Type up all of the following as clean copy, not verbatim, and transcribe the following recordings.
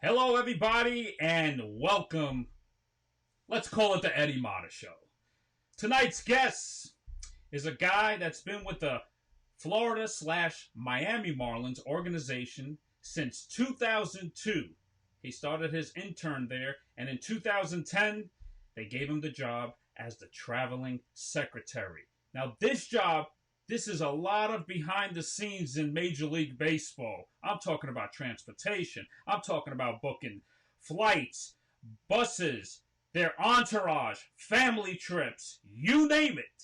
Hello, everybody, and welcome. Let's call it the Eddie Mata Show. Tonight's guest is a guy that's been with the Florida slash Miami Marlins organization since 2002. He started his intern there, and in 2010, they gave him the job as the traveling secretary. Now, this is a lot of behind the scenes in Major League Baseball. I'm talking about transportation. I'm talking about booking flights, buses, their entourage, family trips, you name it.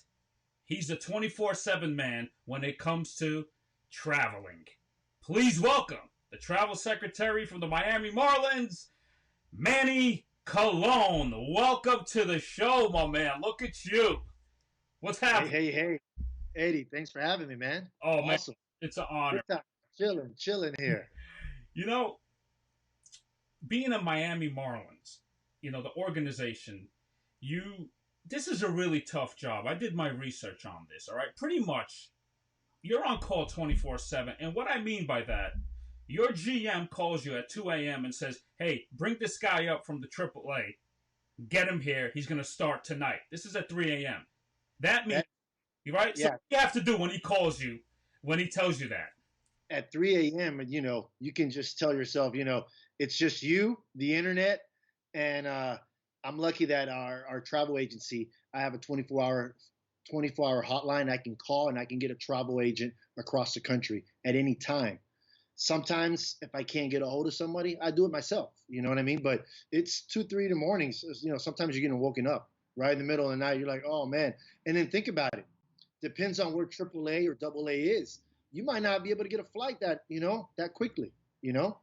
He's a 24/7 man when it comes to traveling. Please welcome the travel secretary from the Miami Marlins, Manny Colon. Welcome to the show, my man. Look at you. What's Hey, happening? hey, hey, Eddie, thanks for having me, man. Oh, man, Awesome. it's an honor. Good time. Chilling here. You know, being a Miami Marlins, the organization, you this is a really tough job. I did my research on this, all right? Pretty much you're on call 24/7. And what I mean by that, your GM calls you at 2 a.m. and says, "Hey, bring this guy up from the AAA. Get him here. He's going to start tonight." This is at 3 a.m. That means, That, right? So yeah, what do you have to do when he calls you, when he tells you that? at 3 a.m., and you can just tell yourself, it's just you, the internet, and I'm lucky that our travel agency, I have a 24-hour hotline I can call and I can get a travel agent across the country at any time. Sometimes if I can't get a hold of somebody, I do it myself. You know what I mean? But it's 2, 3 in the morning. So, sometimes you're getting woken up right in the middle of the night. You're like, oh man. And then think about it. Depends on where AAA or AA is. You might not be able to get a flight that quickly. You know.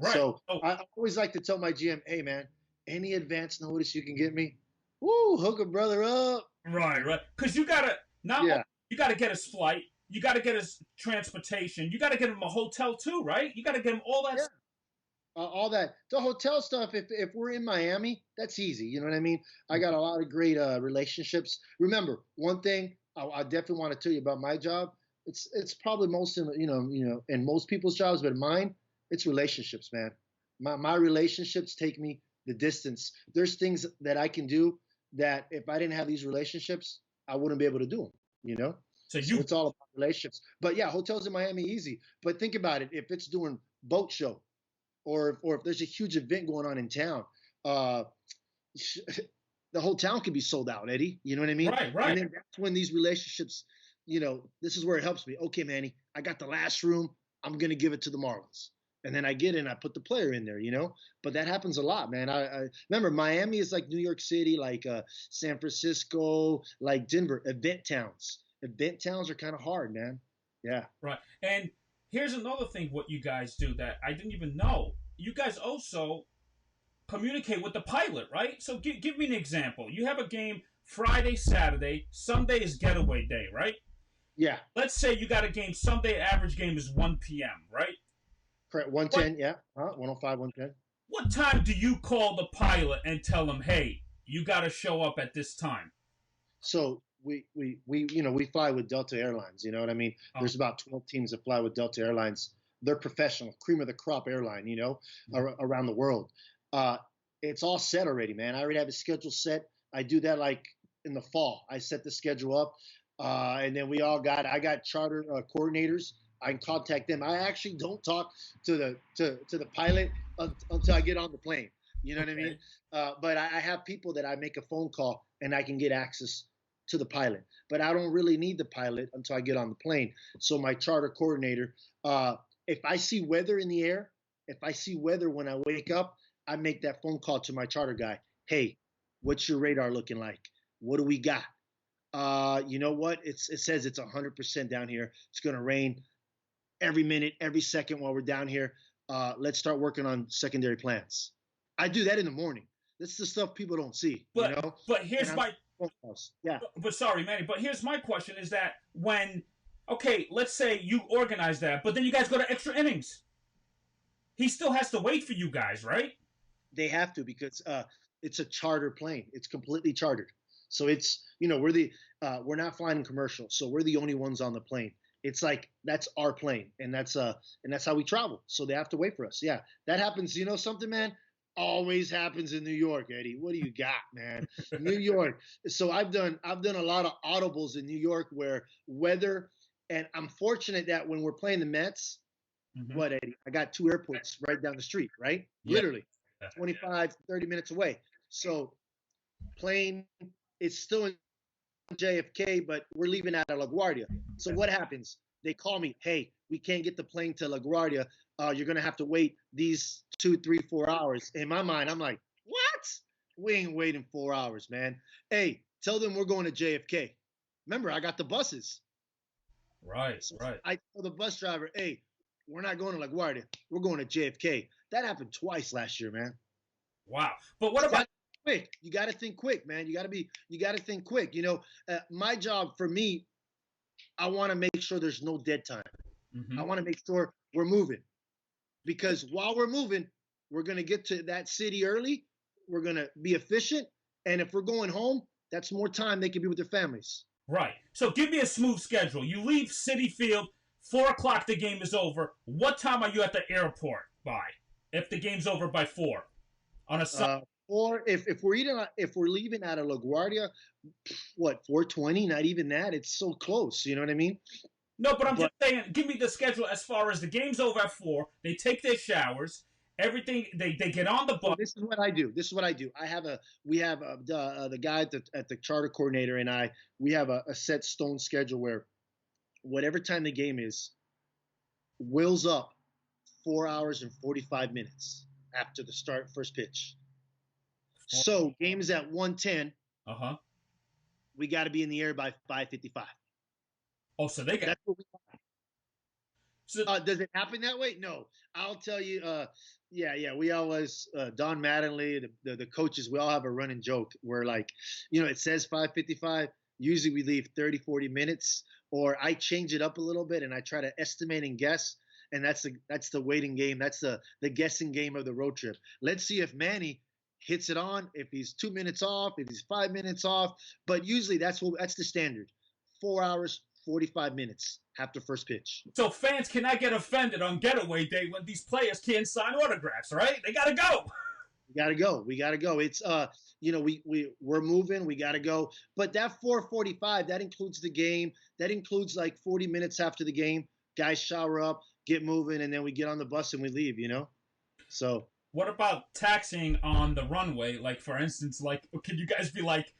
Right. So Oh, I always like to tell my GM, hey man, any advance notice you can get me, woo, hook a brother up. right. Because you gotta not only Yeah. you gotta get his flight, you gotta get his transportation, you gotta get him a hotel too, right? You gotta get him all that. Yeah. All that the hotel stuff. If we're in Miami, that's easy. You know what I mean? I got a lot of great relationships. Remember, one thing I definitely want to tell you about my job. It's probably most in in most people's jobs, but mine, it's relationships, man. My relationships take me the distance. There's things that I can do that if I didn't have these relationships, I wouldn't be able to do them. You know. So So you it's all about relationships. But yeah, hotels in Miami easy. But think about it. If it's doing boat show or if there's a huge event going on in town, uh, the whole town could be sold out, Eddie. You know what I mean? right, And right. then that's when these relationships, this is where it helps me. Okay, Manny, I got the last room. I'm gonna give it to the Marlins. And then I get in, I put the player in there. But that happens a lot, man. I remember Miami is like New York City, like San Francisco, like Denver, event towns. Event towns are kind of hard, man. Yeah. Right. And here's another thing what you guys do that I didn't even know. You guys also communicate with the pilot, right? So give me an example. You have a game Friday, Saturday, Sunday is getaway day, right? Yeah. Let's say you got a game Sunday, average game is 1 p.m., right? Correct. What 110, yeah. 105, 110. what time do you call the pilot and tell him, "Hey, you got to show up at this time"? So we fly with Delta Airlines. You know what I mean? Oh, There's about 12 teams that fly with Delta Airlines. They're professional, cream of the crop airline. Around the world. Uh, it's all set already, man. I already have a schedule set. I do that like in the fall. I set the schedule up, and then I got charter coordinators. I can contact them. I actually don't talk to the pilot until I get on the plane. You know what I mean? okay. But I have people that I make a phone call and I can get access to the pilot. But I don't really need the pilot until I get on the plane. So my charter coordinator, if I see weather in the air, if I see weather when I wake up, I make that phone call to my charter guy. Hey, what's your radar looking like? What do we got? You know what? It says it's 100% down here. It's going to rain every minute, every second while we're down here. Let's start working on secondary plans. I do that in the morning. That's the stuff people don't see, But but And here's I'm my phone calls. Yeah, but sorry, Manny. But here's my question: is that when okay, let's say you organize that, but then you guys go to extra innings. He still has to wait for you guys, right? they have to because it's a charter plane. It's completely chartered. So it's we're not flying in commercial, so we're the only ones on the plane. It's like that's our plane, and that's how we travel. So they have to wait for us. Yeah, that happens. You know something, man? Always happens in New York, Eddie. What do you got, man? New York. So I've done a lot of audibles in New York where weather, and I'm fortunate that when we're playing the Mets, Hmm. what, Eddie? I got two airports right down the street, right? Yeah. Literally 25, 30 minutes away. So plane, it's still in JFK, but we're leaving out of LaGuardia. So what happens? They call me, hey, we can't get the plane to LaGuardia. You're gonna have to wait these 2, 3, 4 hours. In my mind, I'm like, what? We ain't waiting 4 hours, man. Hey, tell them we're going to JFK. Remember, I got the buses. Right. So Right. I told the bus driver, hey, we're not going to LaGuardia. We're going to JFK. That happened twice last year, man. Wow. But what You about? got quick. You got to think quick, man. You got to think quick. My job for me, I want to make sure there's no dead time. I Hmm. want to make sure we're moving because while we're moving, we're going to get to that city early. We're going to be efficient. And if we're going home, that's more time they can be with their families. Right. So give me a smooth schedule. You leave City Field, 4 o'clock. The game is over. What time are you at the airport by? If the game's over by 4 on a Sunday. Uh, or if we're leaving out of LaGuardia, what 4:20? Not even that. It's so close. You know what I mean? No, but I'm But just saying. Give me the schedule as far as the game's over at 4. They take their showers. Everything. They get on the so bus. this is what I do. This is what I do. We have the guy at the charter coordinator and we have a set stone schedule where whatever time the game is, Will's up 4 hours and 45 minutes after the start first pitch. So game is at 1:10. Uh huh. We got to be in the air by 5:55. Oh, so they got. That's what we. So Does it happen that way? No. I'll tell you. Yeah. We always Don Mattingly, the coaches, we all have a running joke where like, it says 5:55. Usually we leave 30, 40 minutes, or I change it up a little bit and I try to estimate and guess. And that's the waiting game. That's the guessing game of the road trip. Let's see if Manny hits it on, if he's 2 minutes off, if he's 5 minutes off. But usually that's the standard. 4 hours, 45 minutes after first pitch. so fans cannot get offended on getaway day when these players can't sign autographs, right? They gotta go. We gotta go. We gotta go. It's we're moving. We gotta go. But that 4:45 that includes the game. That includes like 40 minutes after the game. Guys shower up, get moving, and then we get on the bus and we leave. So What about taxiing on the runway? Like, for instance, like, could you guys be like,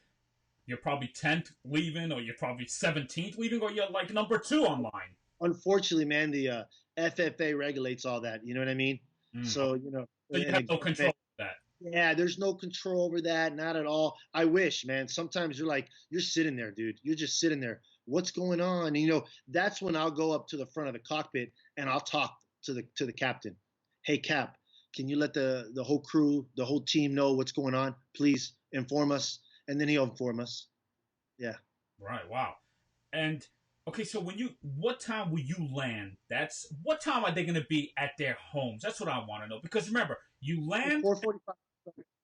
you're probably 10th leaving, or you're probably 17th leaving, or you're like number 2 online? unfortunately, man, the FFA regulates all that. You know what I mean? Mm. So So you have no control of that. yeah, there's no control over that, not at all. I wish, man. Sometimes you're sitting there, dude. You're just sitting there. What's going on? And, that's when I'll go up to the front of the cockpit and I'll talk to the captain. Hey, Cap, can you let the whole crew, the whole team know what's going on? Please inform us. And then he'll inform us. Yeah. Right. Wow. And okay, so what time will you land? What time are they going to be at their homes? That's what I want to know. Because remember, you land. 4:45,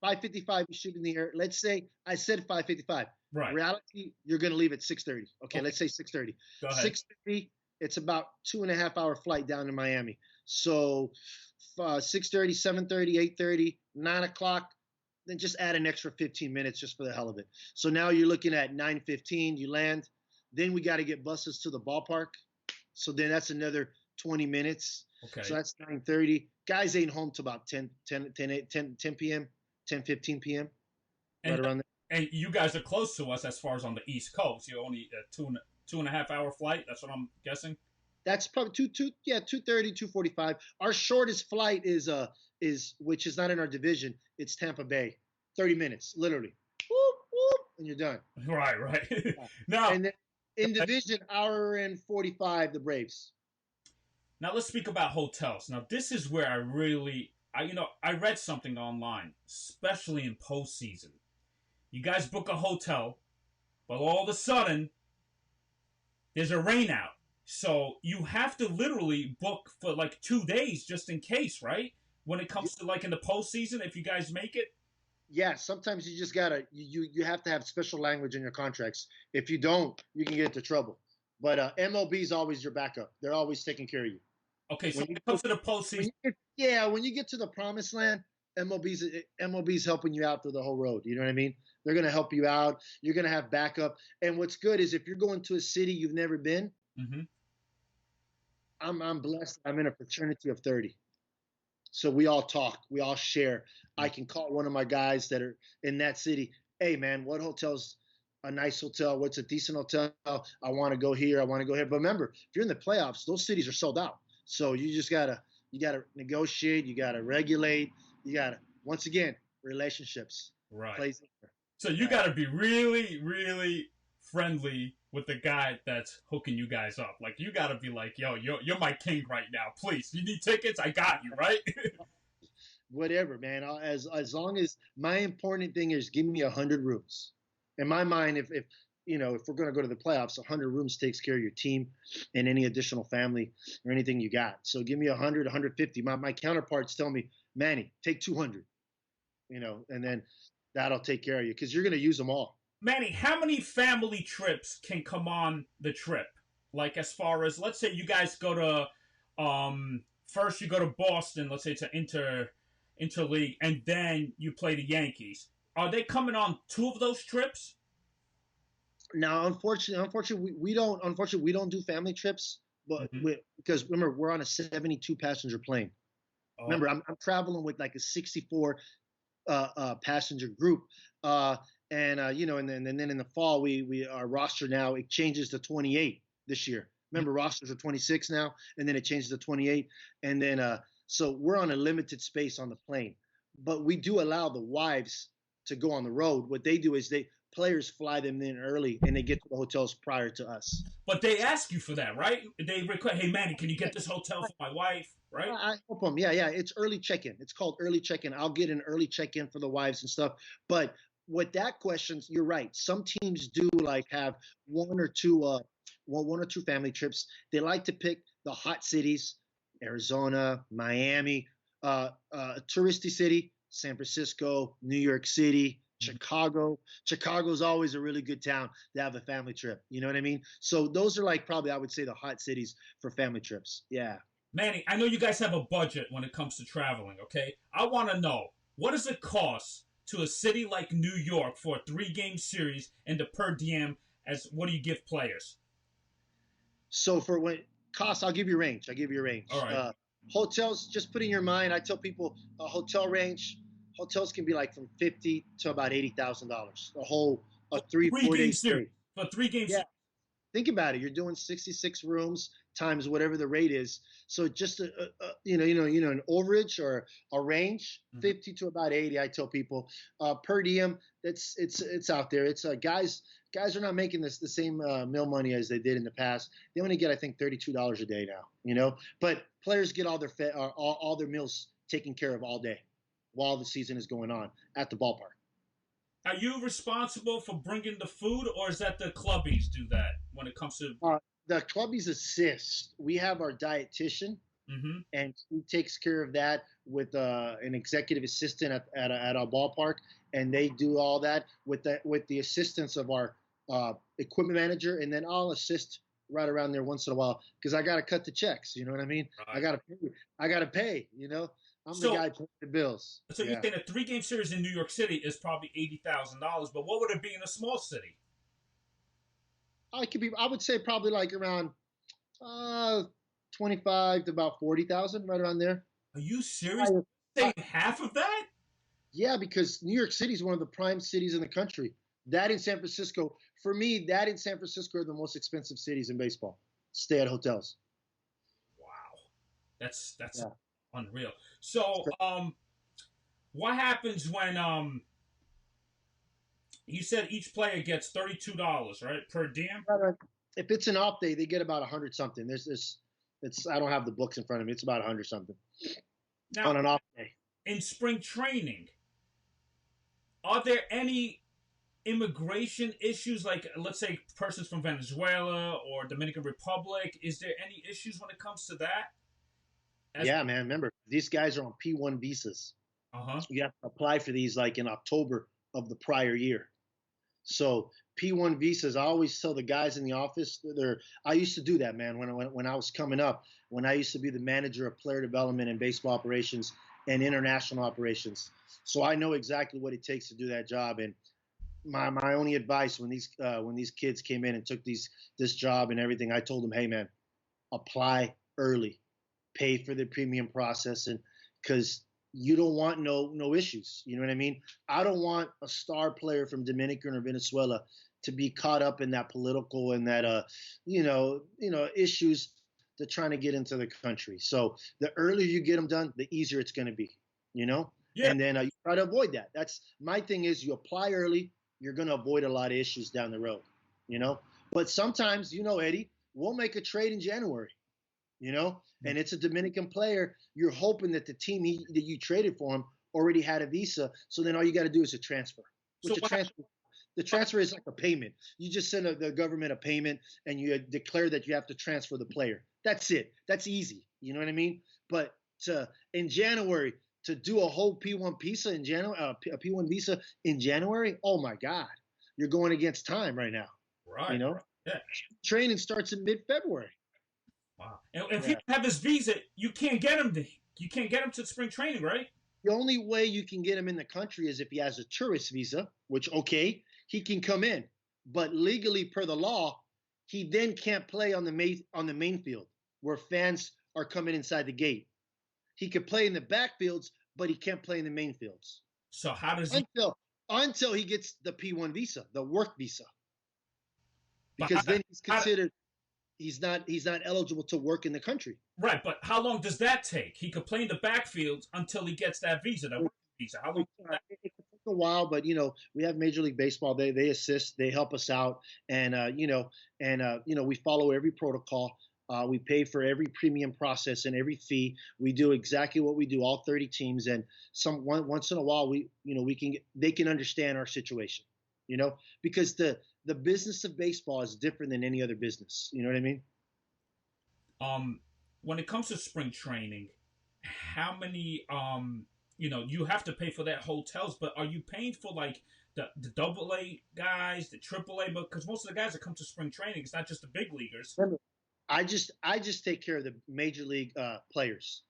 5:55. You shoot in the air. Let's say I said 5:55. Right. Reality, you're going to leave at 6:30. Okay, let's say 6:30. Go ahead. 6:30. It's about 2.5 hour flight down to Miami. So 6:30, 7:30, 8:30, 9 o'clock. Then just add an extra 15 minutes just for the hell of it. So now you're looking at 9:15. You land. Then we got to get buses to the ballpark. So then that's another 20 minutes. Okay. So that's 9:30. Guys ain't home till about 10 p.m., 10:15 p.m. And, Right around there. and you guys are close to us as far as on the East Coast. You're only a 2.5 hour flight. That's what I'm guessing. That's probably 2:30, 2:45. Our shortest flight is which is not in our division. It's Tampa Bay, 30 minutes, literally. Whoop, whoop, and you're done. Right. Now, And then in division, hour and 45, the Braves. now let's speak about hotels. Now this is where I read something online, especially in postseason. You guys book a hotel, but all of a sudden there's a rain out. So you have to literally book for like 2 days just in case, right? When it comes to like in the postseason, if you guys make it. Yeah, sometimes you just gotta you have to have special language in your contracts. If you don't, you can get into trouble. But MLB is always your backup. They're always taking care of you. Okay, so When when you it comes to the postseason, when you get to the promised land, MLB's helping you out through the whole road. You know what I mean? They're going to help you out. You're going to have backup. And what's good is if you're going to a city you've never been, hmm I'm blessed. I'm in a fraternity of 30. So we all talk, we all share. I can call one of my guys that are in that city. Hey man, what hotel's a nice hotel? What's a decent hotel? I want to go here. I want to go here. But remember, if you're in the playoffs, those cities are sold out. So you gotta negotiate. You gotta regulate. You gotta once again relationships right? plays. So you Yeah. got to be really, really friendly with the guy that's hooking you guys up. Like you got to be like, yo, you're my king right now. Please, you need tickets? I got you, right? Whatever, man. As long as my important thing is give me 100 rooms. In my mind, if if we're going to go to the playoffs, 100 rooms takes care of your team and any additional family or anything you got. So give me 100, 150. My counterparts tell me, Manny, take 200. And then that'll take care of you because you're going to use them all. Manny, how many family trips can come on the trip? Like as far as let's say you guys go to first you go to Boston, let's say to interleague, and then you play the Yankees. Are they coming on two of those trips? Now, unfortunately, we don't do family trips, but Mm-hmm. because remember we're on a 72 passenger plane. Oh, Remember, I'm traveling with like a 64 passenger group. And then in the fall, we our roster now it changes to 28 this year. Remember, rosters are 26 now, and then it changes to 28, and then so we're on a limited space on the plane, but we do allow the wives to go on the road. What they do is they players fly them in early, and they get to the hotels prior to us. but they ask you for that, right? They request, hey Manny, can you get this hotel for my wife, right? I help them. Yeah, yeah. It's early check-in. It's called early check-in. I'll get an early check-in for the wives and stuff. But with that questions, you're right. Some teams do like have one or two family trips. They like to pick the hot cities, Arizona, Miami, touristy city, San Francisco, New York City, Chicago. Chicago's always a really good town to have a family trip. You know what I mean? So those are like probably I would say the hot cities for family trips. Yeah. Manny, I know you guys have a budget when it comes to traveling, okay? I want to know what does it cost to a city like New York for a 3 game series and the per diem as what do you give players? So for when cost, I'll give you a range. I'll give you a range. All right. Hotels, just put in your mind. I tell people a hotel range. Hotels can be like from 50 to about $80,000. A three, Three 4 day game series. stay. For 3 games. Yeah, think about it. You're doing 66 rooms times whatever the rate is. So just an overage or a range, 50 to about 80. I tell people per diem. It's out there. It's guys are not making the same meal money as they did in the past. They only get I think $32 a day now. But players get all their meals taken care of all day while the season is going on at the ballpark. Are you responsible for bringing the food, or is that the clubbies do that when it comes to? The clubbies assist. We have our dietitian, Mm-hmm. and he takes care of that with an executive assistant at our ballpark, and they do all that with the assistance of our equipment manager, and then I'll assist right around there once in a while because I got to cut the checks. You know what I mean? Right. I got to pay. I'm the guy paying the bills. So you're saying a 3 game series in New York City is probably $80,000, but what would it be in a small city? I would say probably like around 25 to about 40,000, right around there. Are you serious? Saying half of that? Yeah, because New York City is one of the prime cities in the country. That in San Francisco, for me, that in San Francisco are the most expensive cities in baseball. Stay at hotels. Wow, that's unreal. So, what happens when you said each player gets $32, right, per diem? If it's an off day, they get about 100 something. There's this. I don't have the books in front of me. It's about 100 something Now, on an off day. In spring training, are there any immigration issues? Like, let's say, persons from Venezuela or Dominican Republic. Is there any issues when it comes to that? Yeah, man. Remember, these guys are on P1 visas. Uh-huh. You have to apply for these like in October of the prior year. So P1 visas, I always tell the guys in the office, I used to do that, man, when I was coming up, when I used to be the manager of player development and baseball operations and international operations. So I know exactly what it takes to do that job. And my only advice when these kids came in and took this job and everything, I told them, hey man, apply early, pay for the premium process, and because you don't want no issues. You know what I mean? I don't want a star player from Dominican or Venezuela to be caught up in that political and that issues to trying to get into the country. So the earlier you get them done, the easier it's going to be. You know, Yeah. and then you try to avoid that. That's my thing is you apply early, you're going to avoid a lot of issues down the road. You know, but sometimes Eddie, we'll make a trade in January. And it's a Dominican player. You're hoping that the team that you traded for him already had a visa. So then all you got to do is a transfer. So The transfer is like a payment. You just send the government a payment and you declare that you have to transfer the player. That's it. That's easy. You know what I mean? But in January to do a whole P1 visa in January, a P1 visa in January. Oh my God, you're going against time right now. Right. Yeah. Training starts in mid-February. Wow. And if he have his visa, you can't get him to spring training, right? The only way you can get him in the country is if he has a tourist visa, which, okay, he can come in. But legally, per the law, he then can't play on the main field where fans are coming inside the gate. He could play in the backfields, but he can't play in the main fields. So how does he... Until he gets the P1 visa, the work visa. Because then he's considered... He's not eligible to work in the country. Right, but how long does that take? He could play in the backfields until he gets that visa, that work visa. How long? It could take a while, but we have Major League Baseball. They assist, they help us out, and we follow every protocol. We pay for every premium process and every fee. We do exactly what we do, all 30 teams, and once in a while they can understand our situation. Because the business of baseball is different than any other business. You know what I mean? When it comes to spring training, how many you have to pay for that hotels, but are you paying for like the AA guys, the AAA? Because most of the guys that come to spring training, it's not just the big leaguers. I just take care of the major league players,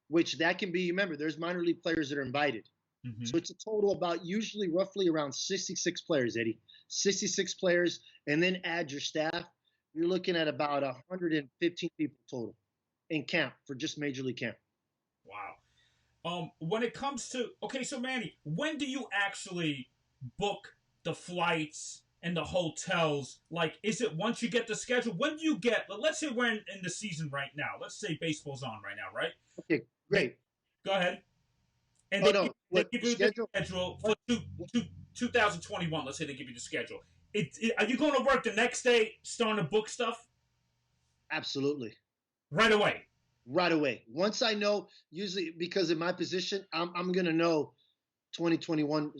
which that can be. Remember, there's minor league players that are invited. Mm-hmm. So it's a total about usually roughly around 66 players, Eddie. 66 players, and then add your staff. You're looking at about 115 people total in camp for just Major League camp. Wow. When it comes to so Manny, when do you actually book the flights and the hotels? Like, is it once you get the schedule? When do you get? Let's say we're in the season right now. Let's say baseball's on right now, right? Okay, great. Go ahead. And they give you the schedule for 2021. Let's say they give you the schedule. Are you going to work the next day, starting to book stuff? Absolutely. Right away. Right away. Once I know, usually because in my position, I'm going to know 2021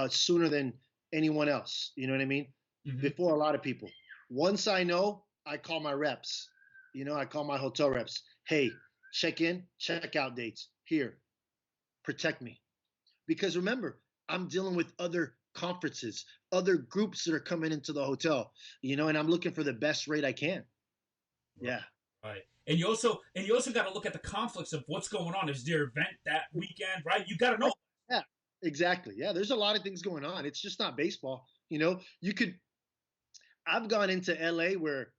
sooner than anyone else. You know what I mean? Mm-hmm. Before a lot of people. Once I know, I call my reps. I call my hotel reps. Hey, check in, check out dates here. Protect me. Because remember, I'm dealing with other conferences, other groups that are coming into the hotel, and I'm looking for the best rate I can. Yeah. Right. And you also got to look at the conflicts of what's going on. Is there an event that weekend, right? You got to know. Yeah, exactly. Yeah, there's a lot of things going on. It's just not baseball. I've gone into LA where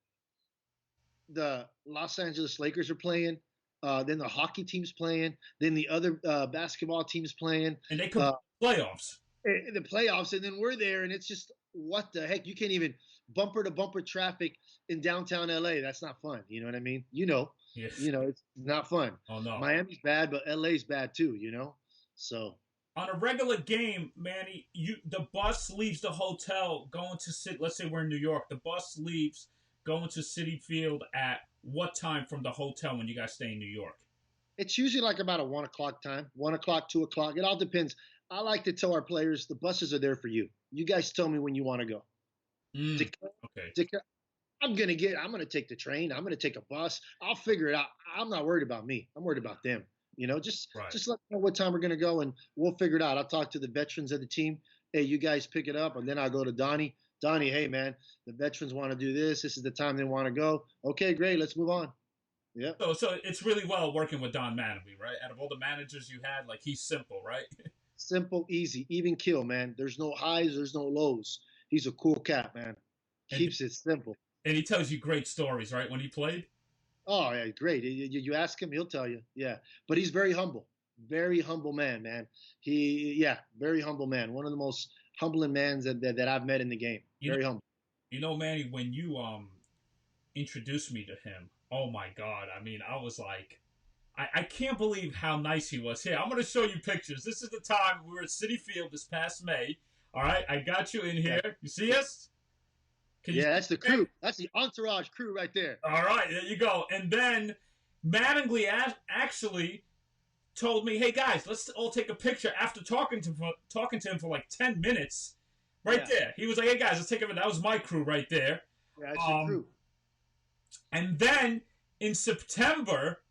the Los Angeles Lakers are playing. Then the hockey team's playing. Then the other basketball team's playing. And they come playoffs. The playoffs, and then we're there, and it's just, what the heck? You can't even bumper-to-bumper traffic in downtown LA. That's not fun. You know what I mean? Yes. It's not fun. Oh, no. Miami's bad, but LA's bad too, So on a regular game, Manny, the bus leaves the hotel going to sit. Let's say we're in New York. The bus leaves going to Citi Field at what time from the hotel when you guys stay in New York? It's usually like about a 1 o'clock time, 1 o'clock, 2 o'clock. It all depends. I like to tell our players the buses are there for you. You guys tell me when you want to go. Okay. I'm going to take the train. I'm going to take a bus. I'll figure it out. I'm not worried about me. I'm worried about them. Just let me know what time we're going to go, and we'll figure it out. I'll talk to the veterans of the team. Hey, you guys pick it up, and then I'll go to Donnie. Donnie, hey man, the veterans want to do this. This is the time they want to go. Okay, great. Let's move on. Yeah. So it's really well working with Don Manaby, right? Out of all the managers you had, like he's simple, right? Simple, easy, even kill, man. There's no highs, there's no lows. He's a cool cat, man. and Keeps it simple. and he tells you great stories, right? When he played. Oh yeah, great. You ask him, he'll tell you. Yeah, but he's very humble man, man. Yeah, very humble man. One of the most humbling mans that I've met in the game. You know, Very humble. Manny, when you introduced me to him, oh my God! I mean, I was like, I can't believe how nice he was. Here, I'm going to show you pictures. This is the time we were at Citi Field this past May. All right, I got you in here. You see us? Yeah, that's the crew. That's the entourage crew right there. All right, there you go. And then Mattingly actually told me, "Hey guys, let's all take a picture." After talking to him for like 10 minutes, right there, he was like, "Hey guys, let's take a." That was my crew right there. Yeah, that's your crew. And then in September,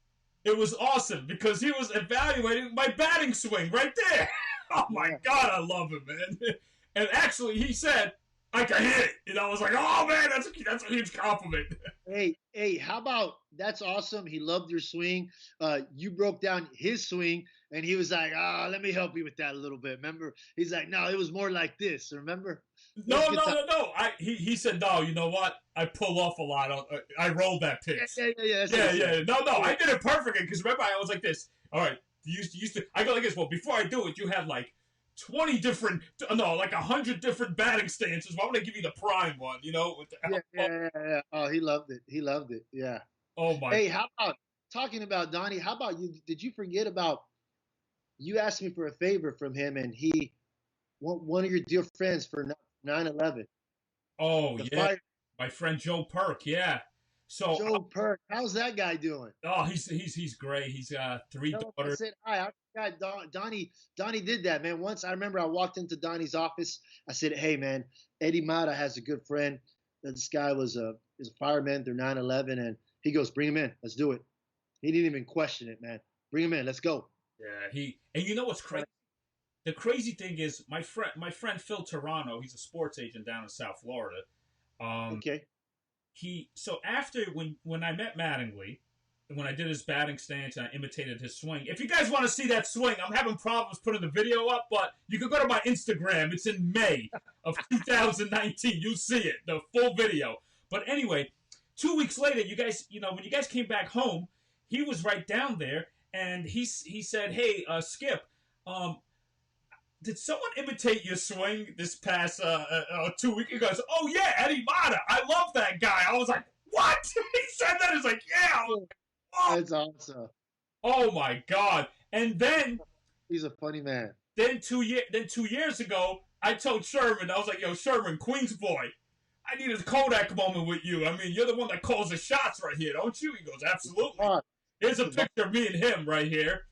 it was awesome because he was evaluating my batting swing right there. Oh my God, I love him, man. And actually, he said, I can hit it. And I was like, oh man, that's a huge compliment. Hey, how about that's awesome. He loved your swing. You broke down his swing, and he was like, let me help you with that a little bit. Remember? He's like, no, it was more like this. Remember? No. He said, no, you know what? I pull off a lot. I rolled that pitch. Yeah. No, I did it perfectly because remember, I was like this. All right, you used to. I go like this. Well, before I do it, you had like 20 different, no, like 100 different batting stances. Well, I'm gonna give you the prime one, you know. With the, yeah. Oh, he loved it. Yeah. Oh my. Hey, how about talking about Donnie? How about you? Did you forget about? You asked me for a favor from him, and he, one of your dear friends for 9/11. Oh yeah, my friend Joe Perk. Yeah. So Joe Perk, how's that guy doing? Oh, he's great. He's got 3 daughters. I said hi. I forgot Donnie did that, man. Once I remember I walked into Donnie's office. I said, hey man, Eddie Mata has a good friend. This guy is a fireman through 9/11, and he goes, bring him in. Let's do it. He didn't even question it, man. Bring him in. Let's go. Yeah, and you know what's crazy? The crazy thing is my friend Phil Toronto. He's a sports agent down in South Florida. Okay. So after when I met Mattingly, when I did his batting stance and I imitated his swing. If you guys want to see that swing, I'm having problems putting the video up, but you can go to my Instagram. It's in May of 2019. You'll see it, the full video. But anyway, 2 weeks later, you guys, when you guys came back home, he was right down there, and he said, "Hey, Skip, did someone imitate your swing this past 2 weeks?" He goes, "Oh yeah, Eddie Mata. I love that guy." I was like, "What?" He said that. He's like, "Yeah." Oh. That's awesome. Oh my God! And then he's a funny man. Then 2 years ago, I told Sherman, I was like, "Yo, Sherman, Queens boy, I need a Kodak moment with you. I mean, you're the one that calls the shots right here, don't you?" He goes, "Absolutely." Here's a picture of me and him right here.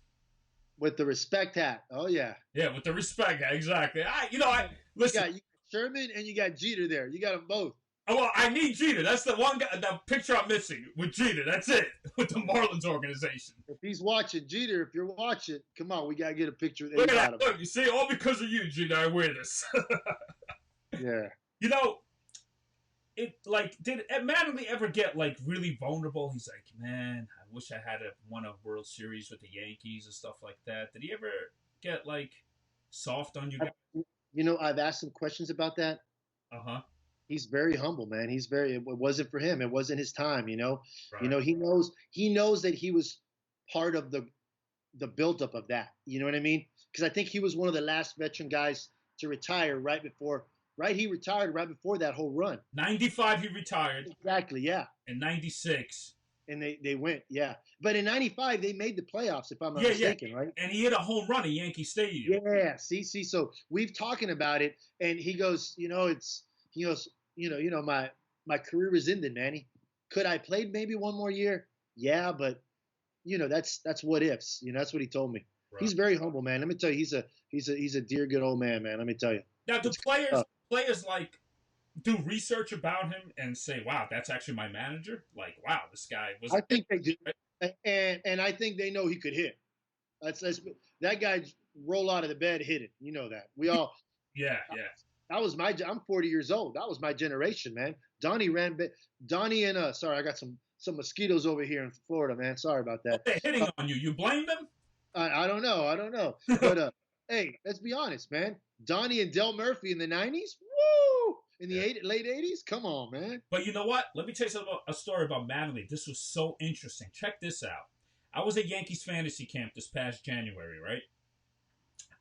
With the respect hat. Oh, yeah. Yeah, with the respect hat, exactly. Listen. You got Sherman and you got Jeter there. You got them both. Oh, well, I need Jeter. That's the one guy, the picture I'm missing with Jeter. That's it, with the Marlins organization. If he's watching, Jeter, if you're watching, come on, we got to get a picture. Look at that. Look, you see, all because of you, Jeter, I wear this. Yeah. Did Mattingly ever get, really vulnerable? He's like, man, I wish I had won a World Series with the Yankees and stuff like that. Did he ever get, soft on you guys? I've asked him questions about that. Uh-huh. He's very humble, man. It wasn't for him. It wasn't his time, Right. He knows that he was part of the buildup of that. You know what I mean? Because I think he was one of the last veteran guys to retire he retired right before that whole run. 95 he retired. Exactly, yeah. In 96. And they went, yeah. But in 95, they made the playoffs, if I'm not mistaken, right? And he hit a home run at Yankee Stadium. Yeah, see. So we've talking about it, and he goes, my career is ended, Manny. Could I played maybe one more year? Yeah, but that's what ifs. That's what he told me. Right. He's very humble, man. Let me tell you, he's a dear good old man, man. Let me tell you. Now, do players do research about him and say, "Wow, that's actually my manager"? Wow, this guy was. I think they do, and I think they know he could hit. That's that guy roll out of the bed, hit it. You know that. We all. Yeah. I'm 40 years old. That was my generation, man. Donnie ran. Donnie and sorry, I got some mosquitoes over here in Florida, man. Sorry about What that. they're hitting on you? You blame them? I don't know. I don't know. But hey, let's be honest, man. Donnie and Del Murphy in the '90s. Woo! In the Yeah. late '80s. Come on, man. But you know what? Let me tell you a story about Mattingly. This was so interesting. Check this out. I was at Yankees fantasy camp this past January, right?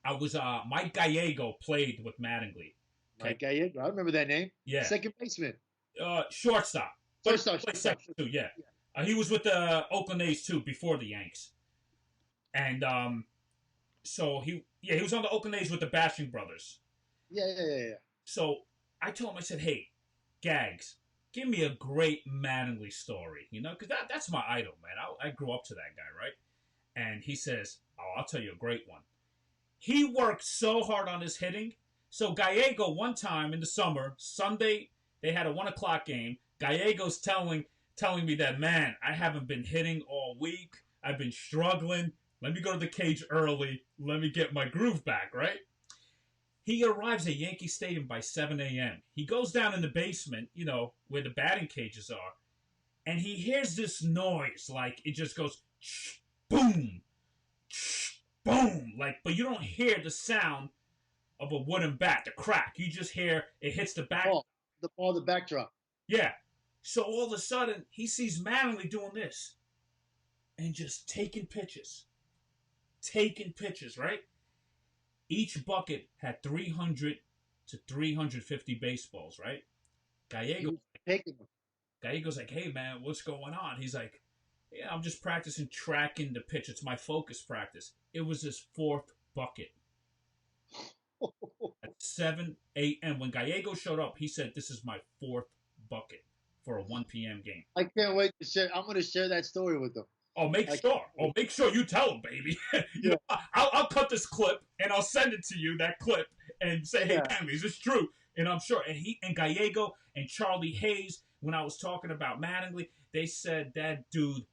I was Mike Gallego played with Mattingly. Okay? Mike Gallego. I remember that name. Yeah. Second baseman. Shortstop. Shortstop. Second too. Yeah. He was with the Oakland A's too before the Yanks, and so he was on the Oakland A's with the Bashing Brothers. Yeah. So I told him, I said, hey, Gags, give me a great Mattingly story, because that's my idol, man. I grew up to that guy, right? And he says, oh, I'll tell you a great one. He worked so hard on his hitting. So Gallego, one time in the summer, Sunday, they had a 1 o'clock game. Gallego's telling me that, man, I haven't been hitting all week. I've been struggling. Let me go to the cage early. Let me get my groove back, right? He arrives at Yankee Stadium by 7 a.m. He goes down in the basement, where the batting cages are, and he hears this noise, like it just goes, boom, boom, but you don't hear the sound of a wooden bat, the crack. You just hear it hits the back. The backdrop. Yeah. So all of a sudden, he sees Mattingly doing this and just taking pitches, right? Each bucket had 300 to 350 baseballs, right? Gallego's like, hey, man, what's going on? He's like, yeah, I'm just practicing tracking the pitch. It's my focus practice. It was his fourth bucket. At 7 a.m. When Gallego showed up, he said, this is my fourth bucket for a 1 p.m. game. I can't wait to share. I'm going to share that story with them. Oh, make sure you tell him, baby. I'll cut this clip and I'll send it to you, that clip, and say, hey, man, is this true? And I'm sure. And Gallego and Charlie Hayes, when I was talking about Mattingly, they said that dude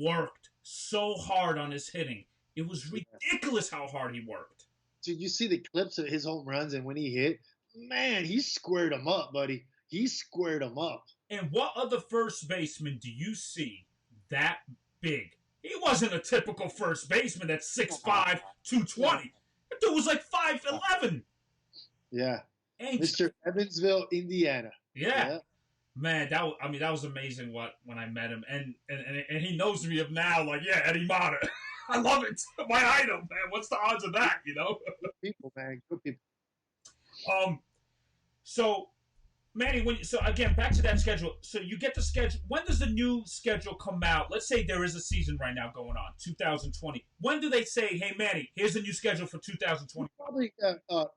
worked so hard on his hitting. It was ridiculous how hard he worked. Did you see the clips of his home runs and when he hit? Man, he squared them up, buddy. He squared them up. And what other first baseman do you see that big? He wasn't a typical first baseman that's 6'5", 220. That dude was like 5'11". Yeah. Mr. Evansville, Indiana. Yeah. Man, that was amazing when I met him. And he knows me of now, like, yeah, Eddie Mata. I love it. My idol, man. What's the odds of that, Good people, man. Good people. So, Manny, so again, back to that schedule. So you get the schedule. When does the new schedule come out? Let's say there is a season right now going on, 2020. When do they say, hey, Manny, here's the new schedule for 2020? Probably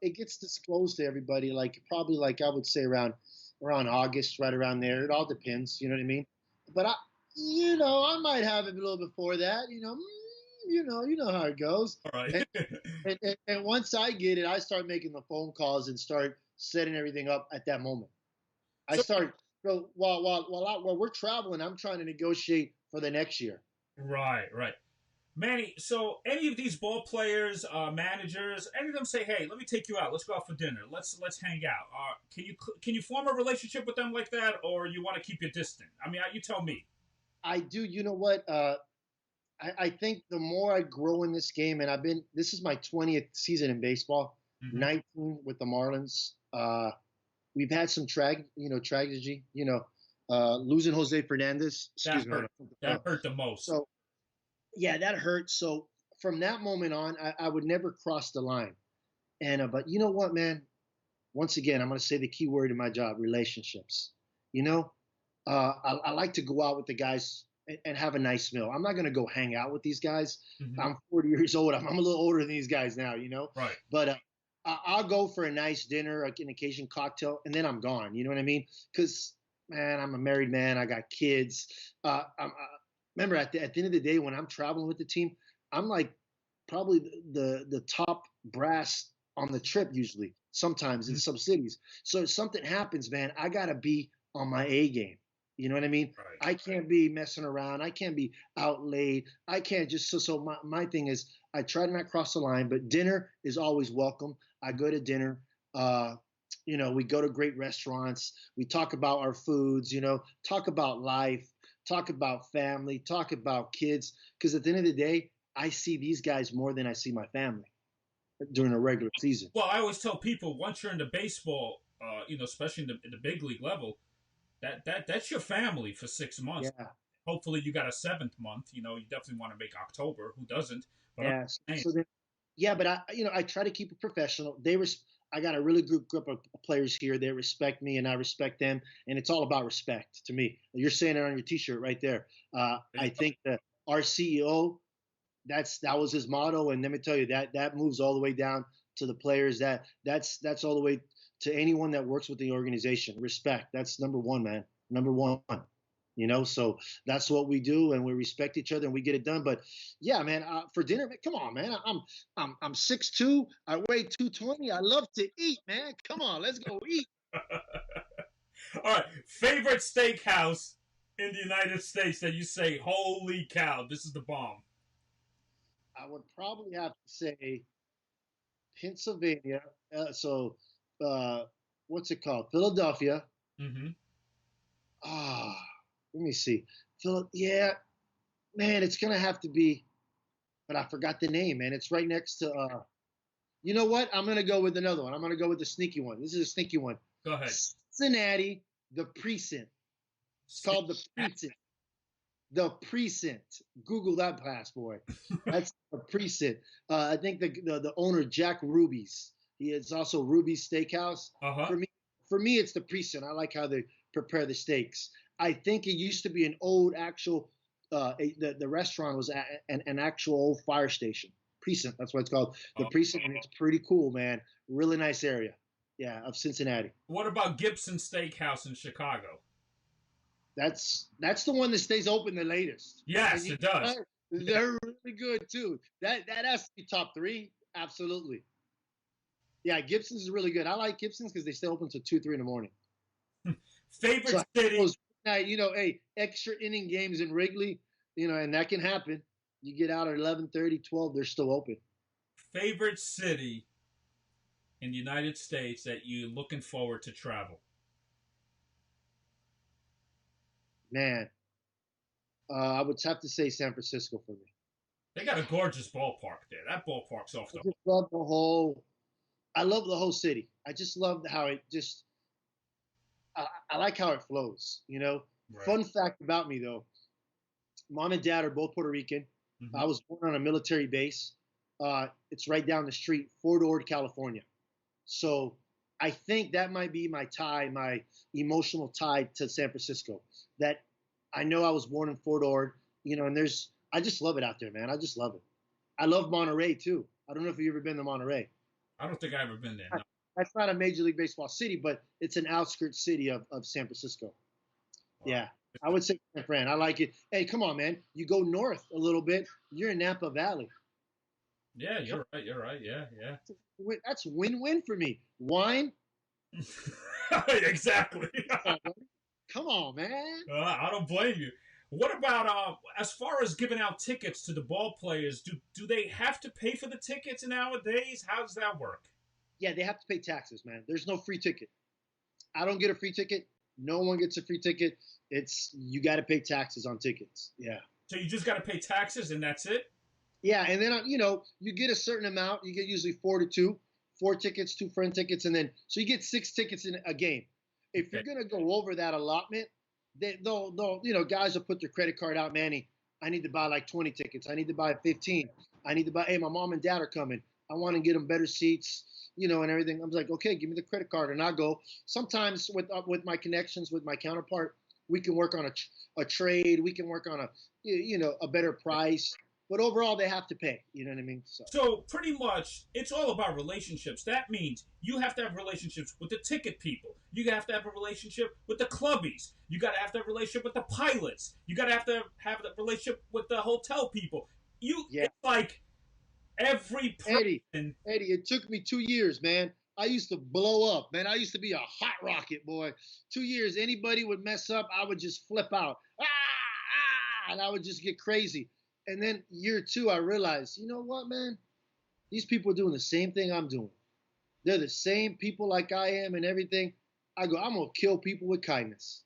it gets disclosed to everybody, probably I would say around August, right around there. It all depends, you know what I mean? But I might have it a little before that, you know how it goes. All right. and once I get it, I start making the phone calls and start setting everything up at that moment. While we're traveling, I'm trying to negotiate for the next year. Right. Manny, so any of these ball players, managers, any of them say, hey, let me take you out. Let's go out for dinner. Let's hang out. Can you form a relationship with them like that, or you want to keep your distance? I mean, you tell me. I do. You know what? I think the more I grow in this game, and this is my 20th season in baseball, 19 with the Marlins. We've had some tragedy, losing Jose Fernandez. That hurt the most. So, yeah, that hurt. So from that moment on, I would never cross the line. But you know what, man? Once again, I'm going to say the key word in my job, relationships. I like to go out with the guys and have a nice meal. I'm not going to go hang out with these guys. I'm 40 years old. I'm a little older than these guys now, Right. But I'll go for a nice dinner, an occasion cocktail, and then I'm gone. You know what I mean? Because, man, I'm a married man. I got kids. Remember, at the end of the day, when I'm traveling with the team, I'm like probably the top brass on the trip usually, sometimes in some cities. So if something happens, man, I got to be on my A game. You know what I mean? Right. I can't be messing around. I can't be out late. I can't just so my thing is I try to not cross the line, but dinner is always welcome. I go to dinner. We go to great restaurants. We talk about our foods, talk about life, talk about family, talk about kids. Because at the end of the day, I see these guys more than I see my family during a regular season. Well, I always tell people once you're into baseball, especially in the big league level, that's your family for 6 months. Yeah. Hopefully, you got a seventh month. You definitely want to make October. Who doesn't? But Yeah. So then, yeah, but I try to keep it professional. I got a really good group of players here. They respect me and I respect them. And it's all about respect to me. You're saying it on your t-shirt right there. I think that our CEO, that was his motto. And let me tell you that moves all the way down to the players. That's all the way to anyone that works with the organization. Respect. That's number one, man. Number one. So that's what we do, and we respect each other, and we get it done. But yeah, man, for dinner, man, come on, man. I'm 6'2". I weigh 220. I love to eat, man. Come on, let's go eat. All right, favorite steakhouse in the United States that you say, holy cow, this is the bomb. I would probably have to say Pennsylvania. Uh, what's it called? Philadelphia. Mm-hmm. Ah, let me see. Yeah, man, it's gonna have to be, but I forgot the name, man. It's right next to. You know what? I'm gonna go with another one. I'm gonna go with the sneaky one. This is a sneaky one. Go ahead. Cincinnati, the Precinct. It's called the Precinct. The Precinct. Google that, pass boy. That's the Precinct. I think the owner Jack Ruby's. It's also Ruby's Steakhouse. Uh-huh. For me, it's the Precinct. I like how they prepare the steaks. I think it used to be an old actual. The restaurant was an actual old fire station. Precinct. That's what it's called. The Precinct, and it's pretty cool, man. Really nice area. Yeah, of Cincinnati. What about Gibson Steakhouse in Chicago? That's the one that stays open the latest. Yes, it does. They're really good too. That has to be top 3. Absolutely. Yeah, Gibson's is really good. I like Gibson's because they stay open till 2, 3 in the morning. Favorite city? Hey, extra inning games in Wrigley, and that can happen. You get out at 11:30, 12, they're still open. Favorite city in the United States that you're looking forward to travel? Man, I would have to say San Francisco for me. They got a gorgeous ballpark there. That ballpark's off the. I love the whole city. I just love how it just. I like how it flows. Right. Fun fact about me though, mom and dad are both Puerto Rican. Mm-hmm. I was born on a military base. It's right down the street, Fort Ord, California. So I think that might be my emotional tie to San Francisco. That I know I was born in Fort Ord, and I just love it out there, man. I just love it. I love Monterey too. I don't know if you've ever been to Monterey. I don't think I've ever been there. No. That's not a Major League Baseball city, but it's an outskirts city of San Francisco. Wow. Yeah, I would say San Fran. I like it. Hey, come on, man. You go north a little bit, you're in Napa Valley. Yeah, you're right. You're right. Yeah. That's win-win for me. Wine. Exactly. Come on, man. I don't blame you. What about as far as giving out tickets to the ball players? Do they have to pay for the tickets nowadays? How does that work? Yeah, they have to pay taxes, man. There's no free ticket. I don't get a free ticket. No one gets a free ticket. You got to pay taxes on tickets. Yeah. So you just got to pay taxes and that's it? Yeah, and then you get a certain amount. You get usually 4 to 2, 4 tickets, 2 friend tickets, and then so you get 6 tickets in a game. If you're gonna go over that allotment, they'll guys will put their credit card out, Manny. I need to buy like 20 tickets. I need to buy 15. I need to buy. Hey, my mom and dad are coming. I want to get them better seats, and everything. I'm like, okay, give me the credit card, and I'll go. Sometimes with my connections with my counterpart, we can work on a trade. We can work on a better price. But overall, they have to pay. You know what I mean? So pretty much, it's all about relationships. That means you have to have relationships with the ticket people. You have to have a relationship with the clubbies. You got to have a relationship with the pilots. You got to have a relationship with the hotel people. It's like every person. Eddie, it took me 2 years, man. I used to blow up, man. I used to be a hot rocket, boy. 2 years, anybody would mess up, I would just flip out. And I would just get crazy. And then year 2, I realized, you know what, man? These people are doing the same thing I'm doing. they're the same people like I am and everything. I go, I'm gonna kill people with kindness.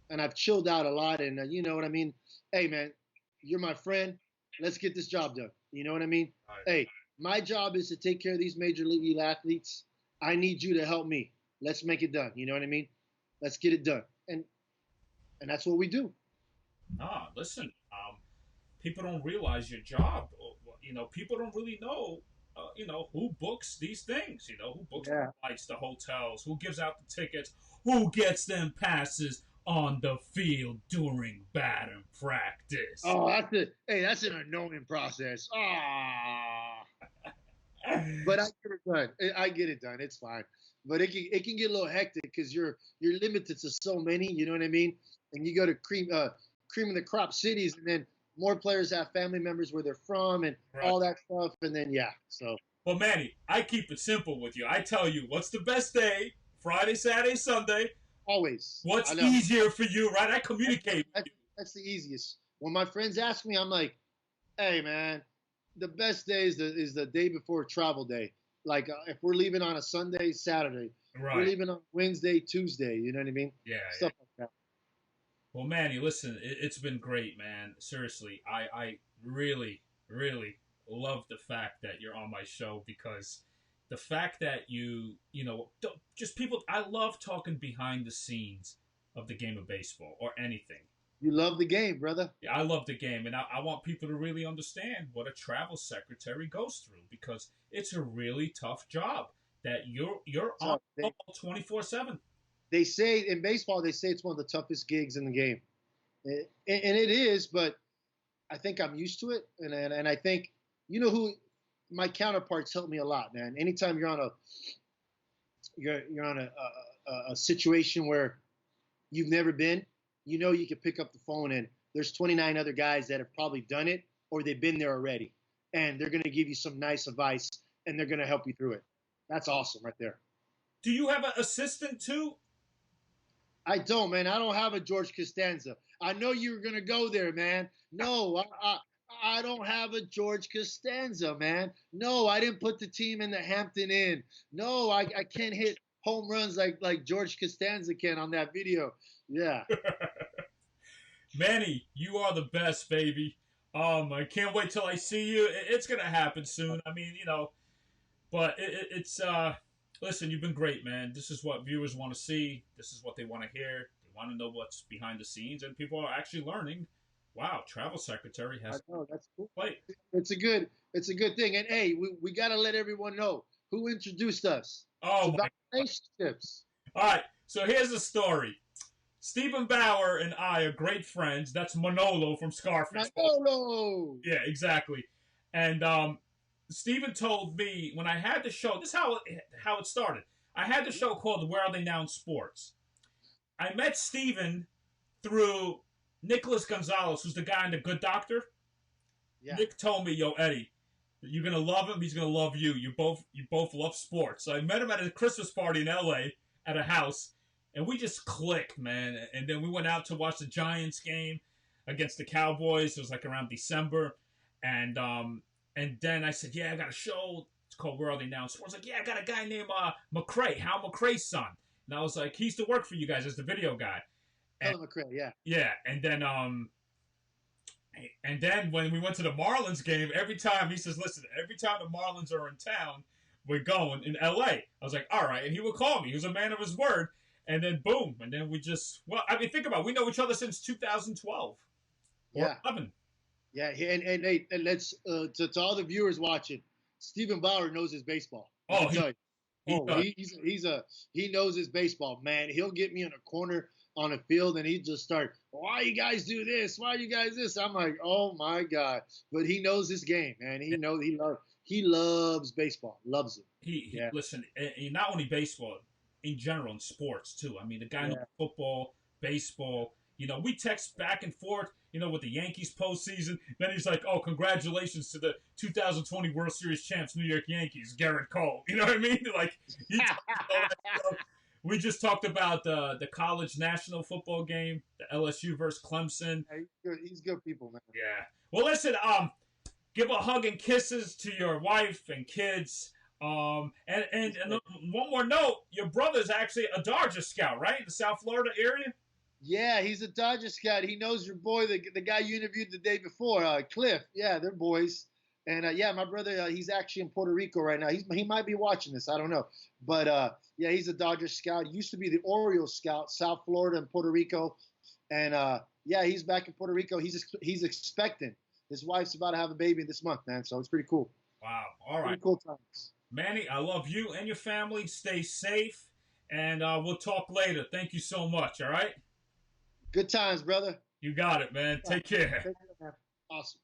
And I've chilled out a lot, and you know what I mean. Hey, man, you're my friend. Let's get this job done. You know what I mean? Right. Hey, my job is to take care of these major league athletes. I need you to help me. Let's make it done. You know what I mean? Let's get it done. And that's what we do. Nah, listen. People don't realize your job. You know, people don't really know. You know, who books these things? You know, who books the flights, the hotels, who gives out the tickets, who gets them passes on the field during batting practice. Oh, that's an annoying process. Ah. But I get it done. I get it done. It's fine. But it can get a little hectic because you're limited to so many. You know what I mean? And you go to cream of the crop cities, and then more players have family members where they're from, and all that stuff. And then so. Well, Manny, I keep it simple with you. I tell you, what's the best day? Friday, Saturday, Sunday. Always. What's easier for you, right? I communicate. That's the easiest. When my friends ask me, I'm like, hey, man, the best day is the day before travel day. Like if we're leaving on a Sunday, Saturday. Right. We're leaving on Wednesday, Tuesday. You know what I mean? Yeah. Stuff like that. Well, Manny, listen, it's been great, man. Seriously, I really, really love the fact that you're on my show, because the fact that you know, just people, I love talking behind the scenes of the game of baseball or anything. You love the game, brother. Yeah, I love the game, and I want people to really understand what a travel secretary goes through, because it's a really tough job that you're on 24/7. They say in baseball, they say it's one of the toughest gigs in the game, and it is. But I think I'm used to it, and I think who my counterparts help me a lot, man. Anytime you're on a situation where you've never been, you can pick up the phone and there's 29 other guys that have probably done it or they've been there already, and they're going to give you some nice advice and they're going to help you through it. That's awesome right there. Do you have an assistant too? I don't, man. I don't have a George Costanza. I know you were going to go there, man. No, I don't have a George Costanza, man. No, I didn't put the team in the Hampton Inn. No, I can't hit home runs like George Costanza can on that video. Yeah. Manny, you are the best, baby. I can't wait till I see you. It's going to happen soon. I mean, but it's listen, you've been great, man. This is what viewers want to see. This is what they want to hear. They want to know what's behind the scenes, and people are actually learning. Wow, travel secretary has. I know, that's cool. Play. It's a good thing. And hey, we got to let everyone know who introduced us. Oh, my relationships. All right, so here's the story. Stephen Bauer and I are great friends. That's Manolo from Scarface. Manolo. Yeah, exactly. And Stephen told me when I had the show, this is how it started. I had the show called Where Are They Now in Sports. I met Stephen through Nicholas Gonzalez, who's the guy in The Good Doctor. Yeah. Nick told me, yo, Eddie, you're going to love him. He's going to love you. You both love sports. So I met him at a Christmas party in L.A. at a house, and we just clicked, man. And then we went out to watch the Giants game against the Cowboys. It was like around December. And then I said, yeah, I got a show. It's called Where Are They Now in Sports. Like, yeah, I got a guy named McRae, Hal McRae's son. And I was like, he used to work for you guys as the video guy. Hal McRae, yeah. Yeah, and then when we went to the Marlins game, every time he says, listen, every time the Marlins are in town, we're going in L.A. I was like, all right. And he would call me. He was a man of his word. And then boom. And then we just, think about it. We know each other since 2012. Yeah. 11. Yeah, and let's to all the viewers watching, Stephen Bauer knows his baseball. Oh, he knows his baseball, man. He'll get me in a corner on a field and he just start, why you guys do this? Why you guys this? I'm like, oh my God. But he knows his game, man. He loves baseball. Loves it. Listen, not only baseball, in general, in sports too. I mean, the guy knows football, baseball. We text back and forth, with the Yankees postseason. Then he's like, oh, congratulations to the 2020 World Series champs, New York Yankees, Garrett Cole. You know what I mean? Like, we just talked about the college national football game, the LSU versus Clemson. Yeah, he's good people, man. Yeah. Well, listen, give a hug and kisses to your wife and kids. And one more note, your brother's actually a Dodger scout, right? In the South Florida area? Yeah, he's a Dodger scout. He knows your boy, the guy you interviewed the day before, Cliff. Yeah, they're boys. And yeah, my brother, he's actually in Puerto Rico right now. He might be watching this. I don't know. But yeah, he's a Dodger scout. He used to be the Orioles scout, South Florida and Puerto Rico. And yeah, he's back in Puerto Rico. He's expecting. His wife's about to have a baby this month, man. So it's pretty cool. Wow. All right. Pretty cool times. Manny, I love you and your family. Stay safe. And we'll talk later. Thank you so much. All right? Good times, brother. You got it, man. Take care. Take care, man. Awesome.